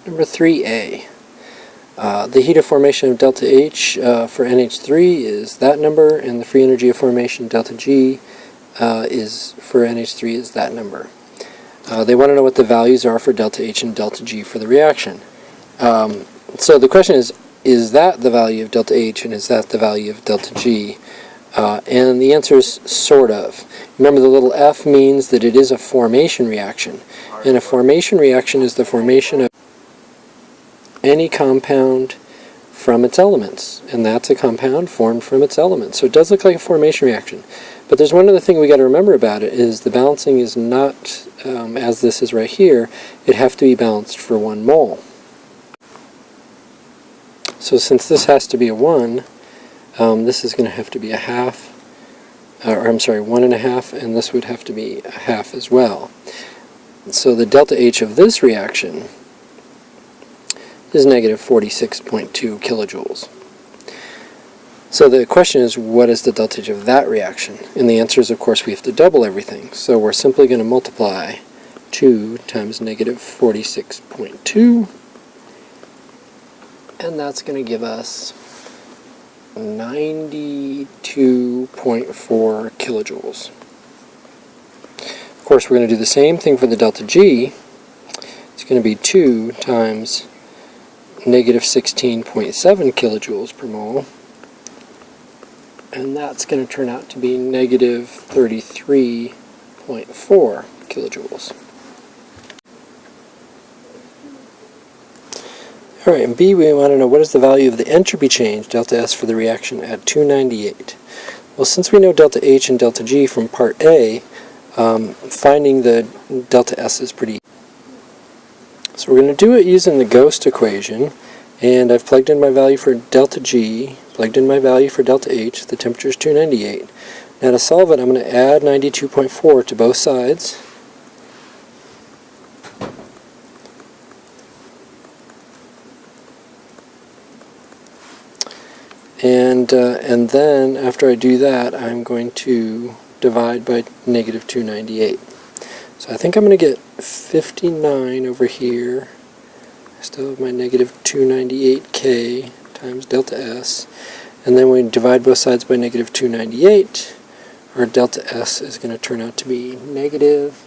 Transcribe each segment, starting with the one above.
Number 3A. The heat of formation of delta H for NH3 is that number, and the free energy of formation delta G is for NH3 is that number. They want to know what the values are for delta H and delta G for the reaction. So the question is that the value of delta H and is that the value of delta G? And the answer is sort of. Remember, the little f means that it is a formation reaction, and a formation reaction is the formation of any compound from its elements, and that's a compound formed from its elements. So it does look like a formation reaction. But there's one other thing we got to remember about it, is the balancing is not, as this is right here, it have to be balanced for 1 mole. So since this has to be a 1, this is going to have to be a half, or I'm sorry, 1.5, and this would have to be a half as well. So the delta H of this reaction is negative 46.2 kilojoules. So the question is, what is the delta H of that reaction? And the answer is, of course, we have to double everything. So we're simply going to multiply 2 times negative 46.2, and that's going to give us 92.4 kilojoules. Of course, we're going to do the same thing for the delta G. It's going to be 2 times negative 16.7 kilojoules per mole, and that's going to turn out to be negative 33.4 kilojoules. Alright, in B we want to know what is the value of the entropy change, delta S, for the reaction at 298. Well, since we know delta H and delta G from part A, finding the delta S is pretty easy. So we're going to do it using the ghost equation, and I've plugged in my value for delta G, plugged in my value for delta H, the temperature is 298. Now to solve it, I'm going to add 92.4 to both sides. And then after I do that, I'm going to divide by negative 298. So I think I'm going to get 59 over here. I still have my negative 298k times delta S. And then when we divide both sides by negative 298, our delta S is going to turn out to be negative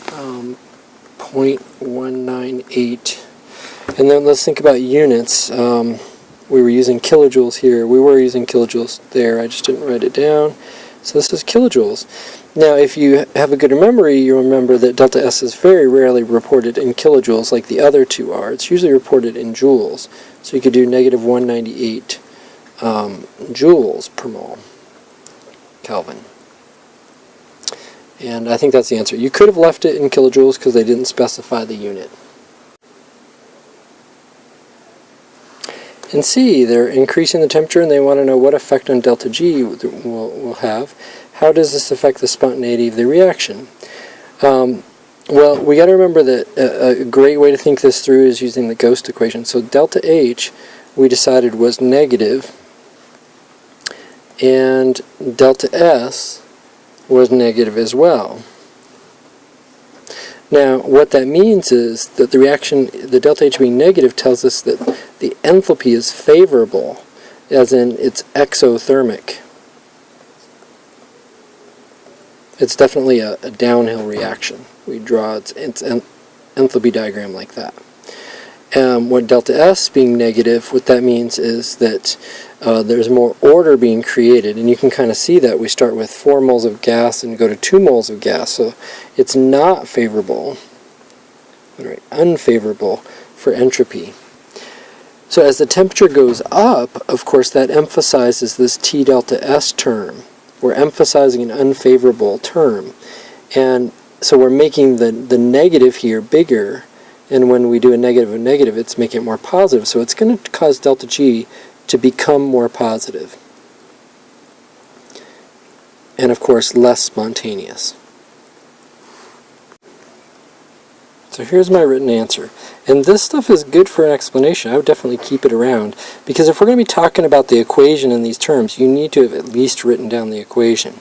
0.198. And then let's think about units. We were using kilojoules here. We were using kilojoules there. I just didn't write it down. So this is kilojoules. Now, if you have a good memory, you'll remember that delta S is very rarely reported in kilojoules like the other two are. It's usually reported in joules. So you could do negative 198 joules per mole Kelvin. And I think that's the answer. You could have left it in kilojoules because they didn't specify the unit. In C, they're increasing the temperature and they want to know what effect on delta G will have. How does this affect the spontaneity of the reaction? Well, we got to remember that a great way to think this through is using the ghost equation. So delta H, we decided, was negative, and delta S was negative as well. Now, what that means is that the reaction, the delta H being negative, tells us that the enthalpy is favorable, as in it's exothermic. It's definitely a downhill reaction. We draw its enthalpy diagram like that. What delta S being negative, what that means is that there's more order being created, and you can kind of see that. We start with 4 moles of gas and go to 2 moles of gas, so it's not favorable, right, unfavorable for entropy. So as the temperature goes up, of course, that emphasizes this T delta S term. We're emphasizing an unfavorable term, and so we're making the negative here bigger, and when we do a negative, it's making it more positive, so it's going to cause delta G to become more positive, and of course less spontaneous. So here's my written answer. And this stuff is good for an explanation. I would definitely keep it around, because if we're going to be talking about the equation in these terms, you need to have at least written down the equation.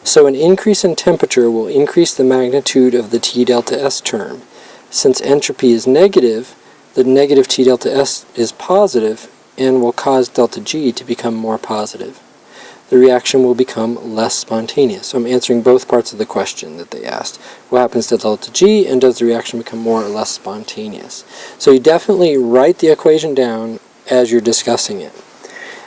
So an increase in temperature will increase the magnitude of the T delta S term. Since entropy is negative, the negative T delta S is positive and will cause delta G to become more positive. The reaction will become less spontaneous. So I'm answering both parts of the question that they asked. What happens to delta G, and does the reaction become more or less spontaneous? So you definitely write the equation down as you're discussing it.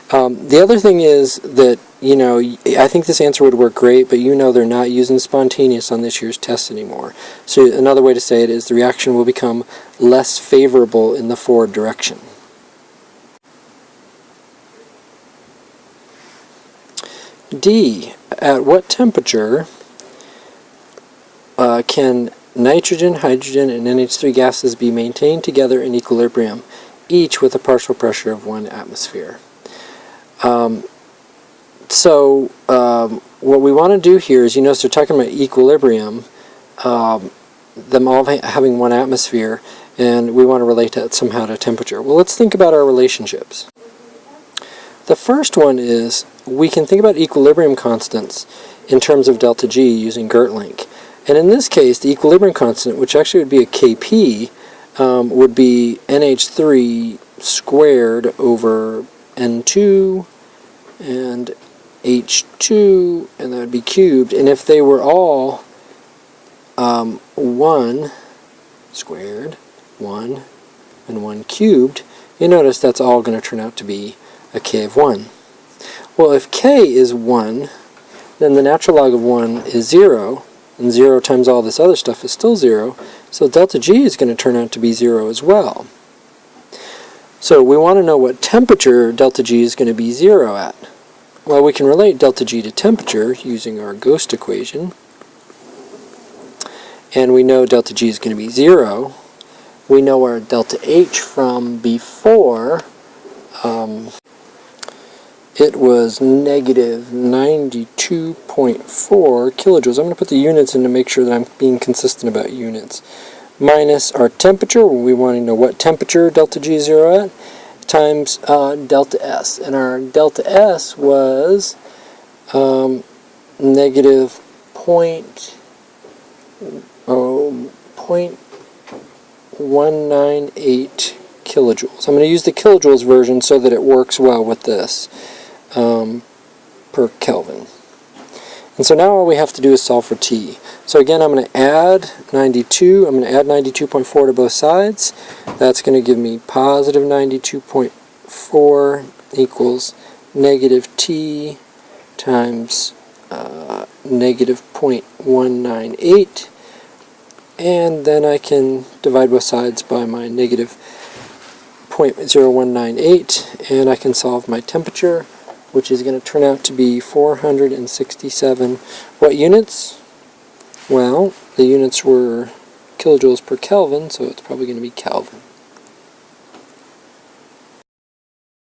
The other thing is that, I think this answer would work great, but they're not using spontaneous on this year's test anymore. So another way to say it is the reaction will become less favorable in the forward direction. D. At what temperature can nitrogen, hydrogen, and NH3 gases be maintained together in equilibrium, each with a partial pressure of 1 atmosphere? What we want to do here is, so they're talking about equilibrium, them all having 1 atmosphere, and we want to relate that somehow to temperature. Well, let's think about our relationships. The first one is, we can think about equilibrium constants in terms of delta G using Gertlink. And in this case, the equilibrium constant, which actually would be a Kp, would be NH3 squared over N2 and H2, and that would be cubed. And if they were all 1 squared, 1, and 1 cubed, you notice that's all going to turn out to be a K of 1. Well, if K is 1, then the natural log of 1 is 0, and 0 times all this other stuff is still 0, so delta G is going to turn out to be 0 as well. So we want to know what temperature delta G is going to be 0 at. Well, we can relate delta G to temperature using our ghost equation, and we know delta G is going to be 0. We know our delta H from before. It was negative 92.4 kilojoules. I'm going to put the units in to make sure that I'm being consistent about units. Minus our temperature, we want to know what temperature delta G is 0 at, times delta S. And our delta S was negative 0.198 kilojoules. I'm going to use the kilojoules version so that it works well with this. Per Kelvin. And so now all we have to do is solve for T. So again, I'm going to add 92. I'm going to add 92.4 to both sides. That's going to give me positive 92.4 equals negative T times negative 0.198. And then I can divide both sides by my negative 0.0198, and I can solve my temperature, which is going to turn out to be 467. What units? Well, the units were kilojoules per Kelvin, so it's probably going to be Kelvin.